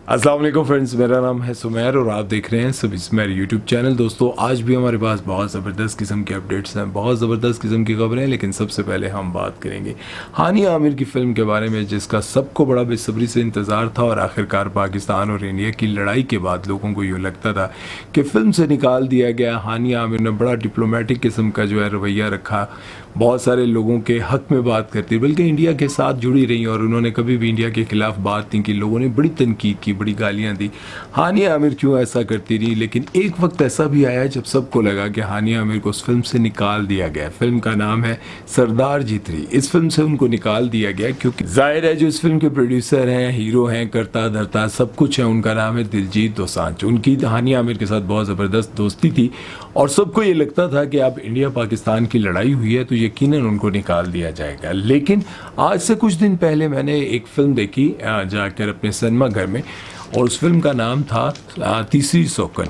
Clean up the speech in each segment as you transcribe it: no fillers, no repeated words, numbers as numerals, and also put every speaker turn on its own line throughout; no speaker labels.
अस्सलाम वालेकुम फ्रेंड्स, मेरा नाम है सुमेर और आप देख रहे हैं सभी सुमेर यूट्यूब चैनल। दोस्तों, आज भी हमारे पास बहुत ज़बरदस्त किस्म के अपडेट्स हैं, बहुत ज़बरदस्त किस्म की खबरें हैं। लेकिन सबसे पहले हम बात करेंगे हानिया आमिर की फ़िल्म के बारे में, जिसका सबको बड़ा बेसब्री से इंतज़ार था और आखिरकार पाकिस्तान और इंडिया की लड़ाई के बाद लोगों को यूँ लगता था कि फ़िल्म से निकाल दिया गया। हानिया आमिर ने बड़ा डिप्लोमेटिक किस्म का जो है रवैया रखा, बहुत सारे लोगों के हक में बात करती, बल्कि इंडिया के साथ जुड़ी रही और उन्होंने कभी भी इंडिया के खिलाफ बात नहीं की। लोगों ने बड़ी तनकीद की, बड़ी गालियां दी। हानिया आमिर क्यों ऐसा करती रही, लेकिन एक वक्त ऐसा भी आया जब सबको लगा कि हानिया आमिर को उस फिल्म से निकाल दिया गया। फिल्म का नाम है सरदार जी 3। इस फिल्म से उनको निकाल दिया गया क्योंकि जाहिर है जो इस फिल्म के प्रोड्यूसर हैं, हीरो हैं, करता धरता सब कुछ है, उनका नाम है दिलजीत दोसांझ। उनकी हानिया आमिर के साथ बहुत ज़बरदस्त दोस्ती थी और सबको ये लगता था कि अब इंडिया पाकिस्तान की लड़ाई हुई है तो यकीनन उनको निकाल दिया जाएगा। लेकिन आज से कुछ दिन पहले मैंने एक फ़िल्म देखी जाकर अपने सिनेमा घर में, और उस फिल्म का नाम था तीसरी सौकन।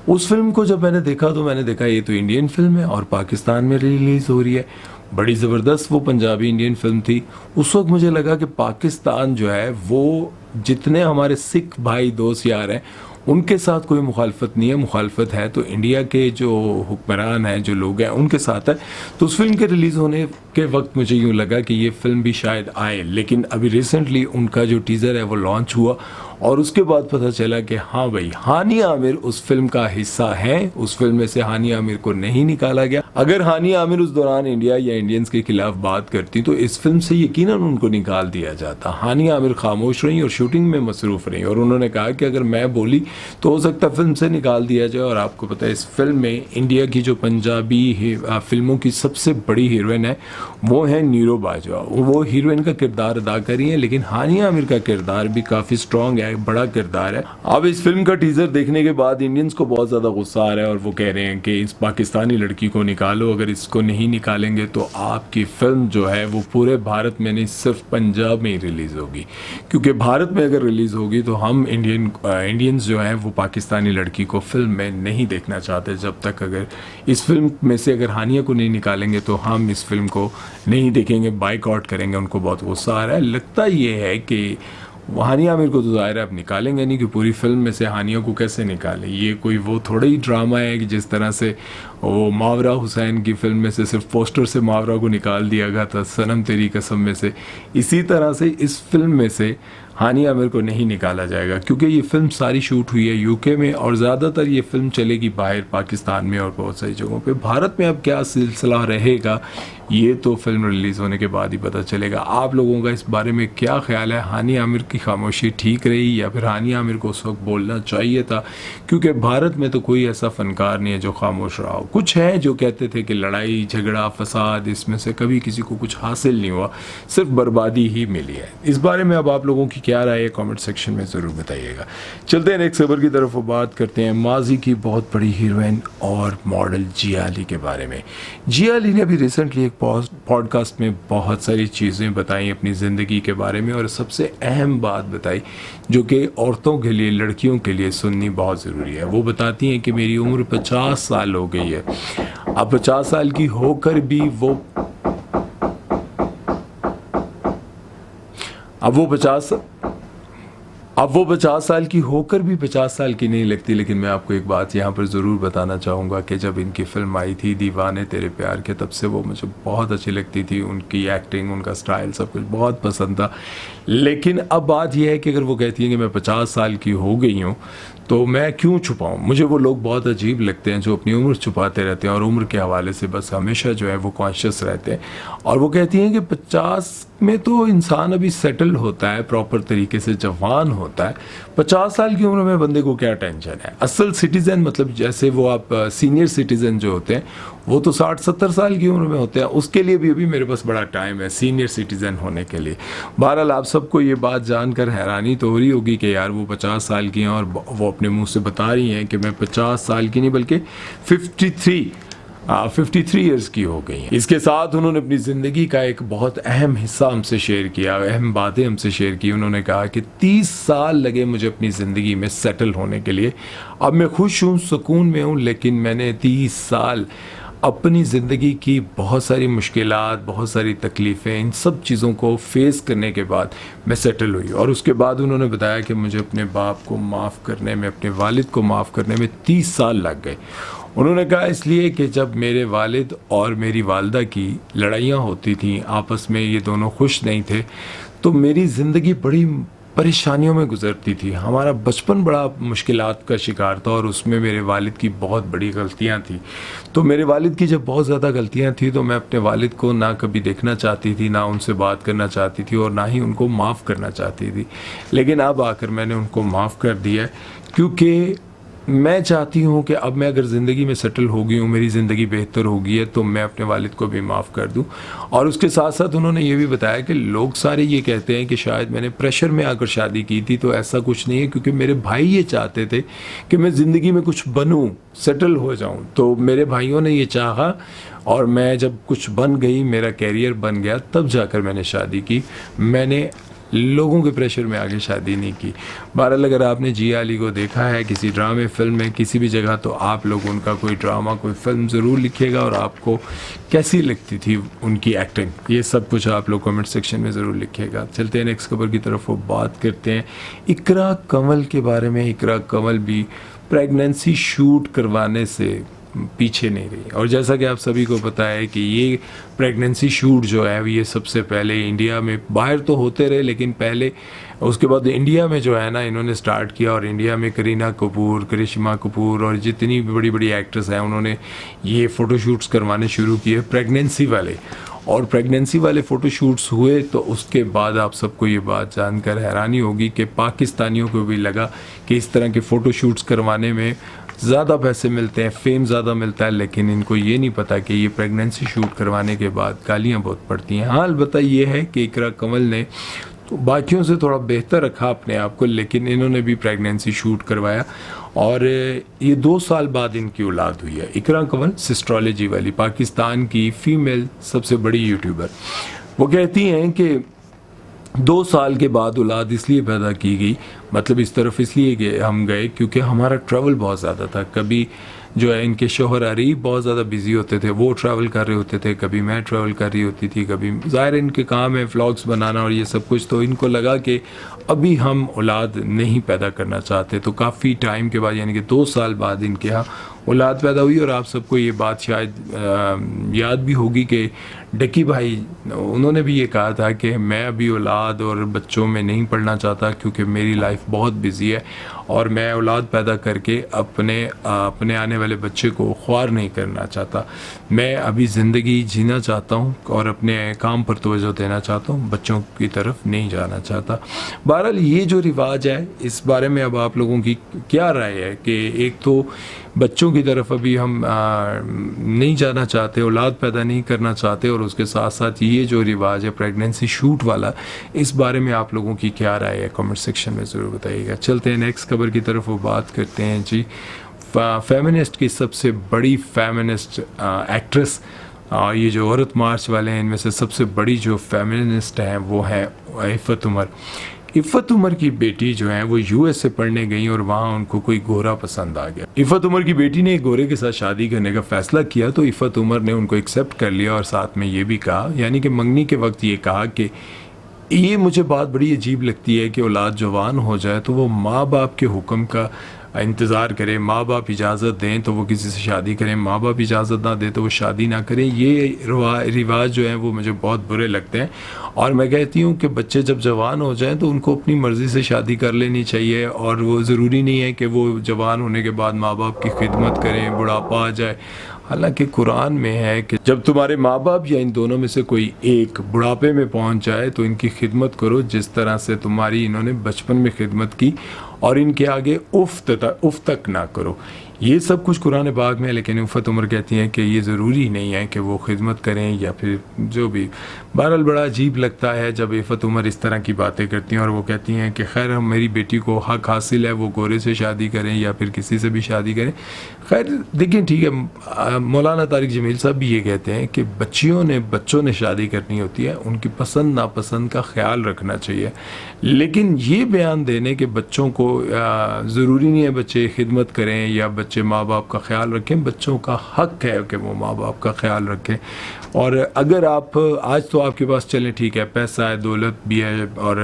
उस फिल्म को जब मैंने देखा तो मैंने देखा ये तो इंडियन फिल्म है और पाकिस्तान में रिलीज़ हो रही है। बड़ी ज़बरदस्त वो पंजाबी इंडियन फिल्म थी। उस वक्त मुझे लगा कि पाकिस्तान जो है वो जितने हमारे सिख भाई दोस्त यार हैं उनके साथ कोई मुखालफत नहीं है, मुखालफत है तो इंडिया के जो हुक्मरान हैं, जो लोग हैं, उनके साथ है। तो उस फिल्म के रिलीज़ होने के वक्त मुझे यूँ लगा कि ये फ़िल्म भी शायद आए, लेकिन अभी रिसेंटली उनका जो टीज़र है वो लॉन्च हुआ और उसके बाद पता चला कि हाँ भाई, हानिया आमिर उस फिल्म का हिस्सा है। उस फिल्म में से हानिया आमिर को नहीं निकाला गया। अगर हानिया आमिर उस दौरान इंडिया या इंडियंस के खिलाफ बात करती तो इस फिल्म से यकीनन उनको निकाल दिया जाता। हानिया आमिर खामोश रही और शूटिंग में मसरूफ़ रही और उन्होंने कहा कि अगर मैं बोली तो हो सकता है फिल्म से निकाल दिया जाए। और आपको पता है इस फिल्म में इंडिया की जो पंजाबी फिल्मों की सबसे बड़ी हीरोइन है वो है नीरो बाजवा। वो हीरोइन का किरदार अदा करी है, लेकिन हानिया आमिर का किरदार भी काफ़ी स्ट्रॉन्ग है, बड़ा किरदार है। अब इस फिल्म का टीज़र देखने के बाद इंडियंस को बहुत ज़्यादा गुस्सा आ रहा है और वो कह रहे हैं कि इस पाकिस्तानी लड़की को निकालो, अगर इसको नहीं निकालेंगे तो आपकी फ़िल्म जो है वो पूरे भारत में नहीं, सिर्फ पंजाब में ही रिलीज़ होगी। क्योंकि भारत में अगर रिलीज़ होगी तो हम इंडियंस जो हैं वो पाकिस्तानी लड़की को फिल्म में नहीं देखना चाहते। जब तक अगर इस फिल्म में से अगर हानिया को नहीं निकालेंगे तो हम इस फिल्म को नहीं देखेंगे, बाइकआउट करेंगे। उनको बहुत गुस्सा आ रहा है। लगता ये है कि हानिया आमिर को तो ज़ाहिर है अब निकालेंगे नहीं, कि पूरी फिल्म में से हानिया को कैसे निकालें। ये कोई वो थोड़ा ही ड्रामा है कि जिस तरह से वो मावरा हुसैन की फिल्म में से सिर्फ पोस्टर से मावरा को निकाल दिया गया था, सनम तेरी कसम में से। इसी तरह से इस फिल्म में से हानिया आमिर को नहीं निकाला जाएगा, क्योंकि ये फिल्म सारी शूट हुई है यूके में और ज़्यादातर ये फिल्म चलेगी बाहर, पाकिस्तान में और बहुत सारी जगहों पे। भारत में अब क्या सिलसिला रहेगा ये तो फिल्म रिलीज़ होने के बाद ही पता चलेगा। आप लोगों का इस बारे में क्या ख्याल है? हानिया आमिर की खामोशी ठीक रही या फिर हानिया आमिर को उस वक्त बोलना चाहिए था? क्योंकि भारत में तो कोई ऐसा फ़नकार नहीं है जो खामोश रहा हो। कुछ है जो कहते थे कि लड़ाई झगड़ा फसाद, इसमें से कभी किसी को कुछ हासिल नहीं हुआ, सिर्फ बर्बादी ही मिली है। इस बारे में अब आप लोगों की क्या राय है कमेंट सेक्शन में ज़रूर बताइएगा। चलते हैं नेक्स्ट खबर की तरफ, बात करते हैं माजी की बहुत बड़ी हीरोइन और मॉडल जिया अली के बारे में। जिया अली ने अभी रिसेंटली एक पॉडकास्ट में बहुत सारी चीज़ें बताई अपनी ज़िंदगी के बारे में, और सबसे अहम बात बताई जो कि औरतों के लिए, लड़कियों के लिए सुननी बहुत ज़रूरी है। वो बताती हैं कि मेरी उम्र 50 साल हो गई है। अब 50 साल की होकर भी अब वो 50 साल की होकर भी 50 साल की नहीं लगती। लेकिन मैं आपको एक बात यहाँ पर ज़रूर बताना चाहूँगा कि जब इनकी फ़िल्म आई थी दीवाने तेरे प्यार के, तब से वो मुझे बहुत अच्छी लगती थी। उनकी एक्टिंग, उनका स्टाइल, सब कुछ बहुत पसंद था। लेकिन अब बात यह है कि अगर वो कहती हैं कि मैं 50 साल की हो गई हूँ तो मैं क्यों छुपाऊँ। मुझे वो लोग बहुत अजीब लगते हैं जो अपनी उम्र छुपाते रहते हैं और उम्र के हवाले से बस हमेशा जो है वो कॉन्शियस रहते हैं। और वो कहती हैं कि 50 में तो इंसान अभी सेटल होता है, प्रॉपर तरीके से जवान होता है। 50 साल की उम्र में बंदे को क्या टेंशन है। असल सिटीज़न, मतलब जैसे वो आप सीनियर सिटीज़न जो होते हैं वो तो 60-70 साल की उम्र में होते हैं, उसके लिए भी अभी मेरे पास बड़ा टाइम है सीनियर सिटीज़न होने के लिए। बहरहाल आप सबको ये बात जानकर हैरानी तो हो रही होगी कि यार वो 50 साल की हैं और वो अपने मुंह से बता रही हैं कि मैं 50 साल की नहीं बल्कि 53 ईयर्स की हो गई हैं। इसके साथ उन्होंने अपनी ज़िंदगी का एक बहुत अहम हिस्सा हमसे शेयर किया, अहम बातें हमसे शेयर की। उन्होंने कहा कि 30 साल लगे मुझे अपनी ज़िंदगी में सेटल होने के लिए। अब मैं खुश हूँ, सुकून में हूँ, लेकिन मैंने 30 साल अपनी ज़िंदगी की बहुत सारी मुश्किलात, बहुत सारी तकलीफ़ें, इन सब चीज़ों को फेस करने के बाद मैं सेटल हुई। और उसके बाद उन्होंने बताया कि मुझे अपने बाप को माफ़ करने में, अपने वालिद को माफ़ करने में 30 साल लग गए। उन्होंने कहा इसलिए कि जब मेरे वालिद और मेरी वालदा की लड़ाइयाँ होती थीं, आपस में ये दोनों खुश नहीं थे, तो मेरी ज़िंदगी बड़ी परेशानियों में गुजरती थी। हमारा बचपन बड़ा मुश्किलात का शिकार था और उसमें मेरे वालिद की बहुत बड़ी गलतियां थी। तो मेरे वालिद की जब बहुत ज़्यादा गलतियां थी तो मैं अपने वालिद को ना कभी देखना चाहती थी, ना उनसे बात करना चाहती थी और ना ही उनको माफ़ करना चाहती थी। लेकिन अब आकर मैंने उनको माफ़ कर दिया है, क्योंकि मैं चाहती हूँ कि अब मैं अगर ज़िंदगी में सेटल हो गई हूँ, मेरी ज़िंदगी बेहतर हो गई है, तो मैं अपने वालिद को भी माफ़ कर दूँ। और उसके साथ साथ उन्होंने ये भी बताया कि लोग सारे ये कहते हैं कि शायद मैंने प्रेशर में आकर शादी की थी, तो ऐसा कुछ नहीं है, क्योंकि मेरे भाई ये चाहते थे कि मैं ज़िंदगी में कुछ बनूँ, सेटल हो जाऊँ। तो मेरे भाइयों ने ये चाहा और मैं जब कुछ बन गई, मेरा कैरियर बन गया, तब जाकर मैंने शादी की। मैंने लोगों के प्रेशर में आगे शादी नहीं की। बहरहाल अगर आपने जिया अली को देखा है किसी ड्रामे, फिल्म में, किसी भी जगह, तो आप लोग उनका कोई ड्रामा, कोई फिल्म ज़रूर लिखिएगा और आपको कैसी लगती थी उनकी एक्टिंग, ये सब कुछ आप लोग कमेंट सेक्शन में ज़रूर लिखिएगा। चलते हैं नेक्स्ट खबर की तरफ, वो बात करते हैं इकरा कमल के बारे में। इकरा कमल भी प्रेगनेंसी शूट करवाने से पीछे नहीं रही। और जैसा कि आप सभी को पता है कि ये प्रेगनेंसी शूट जो है ये सबसे पहले इंडिया में, बाहर तो होते रहे लेकिन पहले, उसके बाद इंडिया में जो है ना, इन्होंने स्टार्ट किया। और इंडिया में करीना कपूर, करिश्मा कपूर और जितनी भी बड़ी बड़ी एक्ट्रेस हैं, उन्होंने ये फ़ोटोशूट्स करवाने शुरू किए प्रेगनेंसी वाले। और प्रेगनेंसी वाले फ़ोटोशूट्स हुए तो उसके बाद आप सबको ये बात जानकर हैरानी होगी कि पाकिस्तानियों को भी लगा कि इस तरह के फ़ोटोशूट्स करवाने में ज़्यादा पैसे मिलते हैं, फेम ज़्यादा मिलता है, लेकिन इनको ये नहीं पता कि ये प्रेगनेंसी शूट करवाने के बाद गालियाँ बहुत पड़ती हैं। हाँ, अलबत्ता ये है कि इकरा कमल ने तो बाकियों से थोड़ा बेहतर रखा अपने आप को, लेकिन इन्होंने भी प्रेगनेंसी शूट करवाया और ये 2 साल बाद इनकी औलाद हुई है। इकरा कमल सिस्ट्रोलॉजी वाली, पाकिस्तान की फ़ीमेल सबसे बड़ी यूट्यूबर, वो कहती हैं कि 2 साल के बाद औलाद इसलिए पैदा की गई, मतलब इस तरफ इसलिए हम गए क्योंकि हमारा ट्रैवल बहुत ज़्यादा था। कभी जो है इनके शोहर अरीब बहुत ज़्यादा बिजी होते थे, वो ट्रैवल कर रहे होते थे, कभी मैं ट्रैवल कर रही होती थी, कभी ज़ाहिर इनके काम है व्लॉग्स बनाना और ये सब कुछ। तो इनको लगा कि अभी हम औलाद नहीं पैदा करना चाहते। तो काफ़ी टाइम के बाद, यानी कि 2 साल बाद इनके यहाँ औलाद पैदा हुई। और आप सबको ये बात शायद याद भी होगी कि डकी भाई, उन्होंने भी ये कहा था कि मैं अभी औलाद और बच्चों में नहीं पढ़ना चाहता क्योंकि मेरी लाइफ बहुत बिजी है और मैं औलाद पैदा करके अपने आने वाले बच्चे को ख्वार नहीं करना चाहता। मैं अभी ज़िंदगी जीना चाहता हूँ और अपने काम पर तवज्जो देना चाहता हूँ, बच्चों की तरफ नहीं जाना चाहता। बहरहाल ये जो रिवाज है, इस बारे में अब आप लोगों की क्या राय है कि एक तो बच्चों की तरफ अभी हम नहीं जाना चाहते, औलाद पैदा नहीं करना चाहते, और उसके साथ साथ ये जो रिवाज है प्रेगनेंसी शूट वाला, इस बारे में आप लोगों की क्या राय है कमेंट सेक्शन में ज़रूर बताइएगा। चलते हैं नेक्स्ट खबर की तरफ, वो बात करते हैं जी फेमिनिस्ट की सबसे बड़ी फेमिनिस्ट एक्ट्रेस, ये जो औरत मार्च वाले हैं इनमें से सबसे बड़ी जो फेमिनिस्ट हैं वो है इफ़त उमर। इफ़त उमर की बेटी जो है वो यूएस से पढ़ने गई और वहाँ उनको कोई गोरा पसंद आ गया। इफ़त उमर की बेटी ने एक गोरे के साथ शादी करने का फैसला किया तो इफ़त उमर ने उनको एक्सेप्ट कर लिया और साथ में ये भी कहा, यानी कि मंगनी के वक्त ये कहा कि ये मुझे बात बड़ी अजीब लगती है कि औलाद जवान हो जाए तो वो माँ बाप के हुक्म का इंतज़ार करें, माँ बाप इजाज़त दें तो वो किसी से शादी करें, माँ बाप इजाज़त ना दें तो वो शादी ना करें। ये रिवाज जो हैं वो मुझे बहुत बुरे लगते हैं और मैं कहती हूँ कि बच्चे जब जवान हो जाएं तो उनको अपनी मर्ज़ी से शादी कर लेनी चाहिए और वो ज़रूरी नहीं है कि वो जवान होने के बाद माँ बाप की खिदमत करें, बुढ़ापा आ जाए। हालांकि कुरान में है कि जब तुम्हारे माँ बाप या इन दोनों में से कोई एक बुढ़ापे में पहुंच जाए तो इनकी खिदमत करो जिस तरह से तुम्हारी इन्होंने बचपन में खिदमत की, और इनके आगे उफ तक ना करो। ये सब कुछ कुरान पाक में है, लेकिन इफ़त उमर कहती हैं कि ये ज़रूरी नहीं है कि वो खिदमत करें या फिर जो भी। बहरहाल बड़ा अजीब लगता है जब इफ़त उमर इस तरह की बातें करती हैं और वो कहती हैं कि खैर हम मेरी बेटी को हक हासिल है वो गोरे से शादी करें या फिर किसी से भी शादी करें। खैर देखिए ठीक है, मौलाना तारिक जमील साहब भी ये कहते हैं कि बच्चों ने शादी करनी होती है, उनकी पसंद नापसंद का ख्याल रखना चाहिए, लेकिन ये बयान देने के बच्चों को ज़रूरी नहीं है बच्चे खिदमत करें या बच्चे माँ बाप का ख्याल रखें। बच्चों का हक है कि वो माँ बाप का ख्याल रखें। और अगर आप आज तो आपके पास चलें ठीक है, पैसा है, दौलत भी है और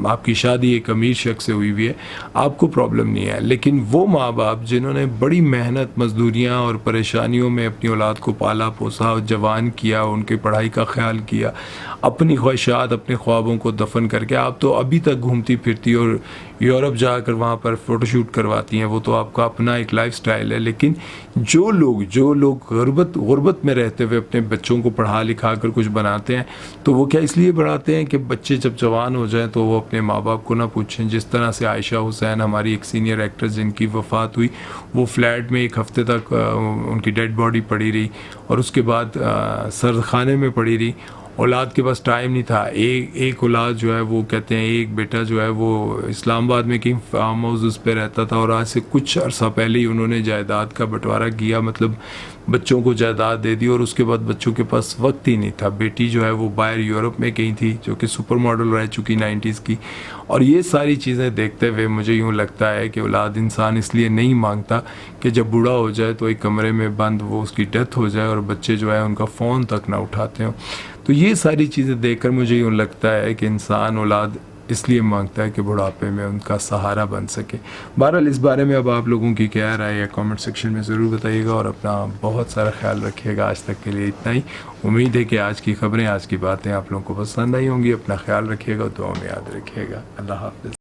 आपकी शादी एक अमीर शख्स से हुई हुई है, आपको प्रॉब्लम नहीं है। लेकिन वो माँ बाप जिन्होंने बड़ी मेहनत, मजदूरियाँ और परेशानियों में अपनी औलाद को पाला पोसा, जवान किया, उनकी पढ़ाई का ख्याल किया, अपनी ख्वाहिशात, अपने ख्वाबों को दफन करके आप तो अभी तक घूमती फिरती और यूरोप जाकर वहाँ पर फ़ोटोशूट करवाती हैं, वो तो आपका अपना एक लाइफस्टाइल है। लेकिन जो लोग गुर्बत में रहते हुए अपने बच्चों को पढ़ा लिखा कर कुछ बनाते हैं, तो वो क्या इसलिए बढ़ाते हैं कि बच्चे जब जवान हो जाएं तो वो अपने माँ बाप को ना पूछें। जिस तरह से आयशा हुसैन, हमारी एक सीनियर एक्ट्रेस जिनकी वफ़ात हुई, वो फ्लैट में एक हफ़्ते तक उनकी डेड बॉडी पड़ी रही और उसके बाद सर्दखाने में पड़ी रही। औलाद के पास टाइम नहीं था। एक औलाद जो है वो कहते हैं, एक बेटा जो है वो इस्लामाबाद में कहीं फार्म हाउस उस पर रहता था और आज से कुछ अर्सा पहले ही उन्होंने जायदाद का बंटवारा किया, मतलब बच्चों को जायदाद दे दी और उसके बाद बच्चों के पास वक्त ही नहीं था। बेटी जो है वो बाहर यूरोप में कहीं थी, जो कि सुपर मॉडल रह चुकी 90s की। और ये सारी चीज़ें देखते हुए मुझे यूँ लगता है कि औलाद इंसान इसलिए नहीं मांगता कि जब बूढ़ा हो जाए तो एक कमरे में बंद वो उसकी डेथ हो जाए और बच्चे जो है उनका फ़ोन तक ना उठाते हो। तो ये सारी चीज़ें देखकर मुझे यूँ लगता है कि इंसान औलाद इसलिए मांगता है कि बुढ़ापे में उनका सहारा बन सके। बहरहाल इस बारे में अब आप लोगों की क्या राय है कमेंट सेक्शन में ज़रूर बताइएगा और अपना बहुत सारा ख्याल रखिएगा। आज तक के लिए इतना ही। उम्मीद है कि आज की खबरें, आज की बातें आप लोगों को पसंद आई होंगी। अपना ख्याल रखिएगा, दुआ में याद रखिएगा। अल्लाह हाफ़िज़।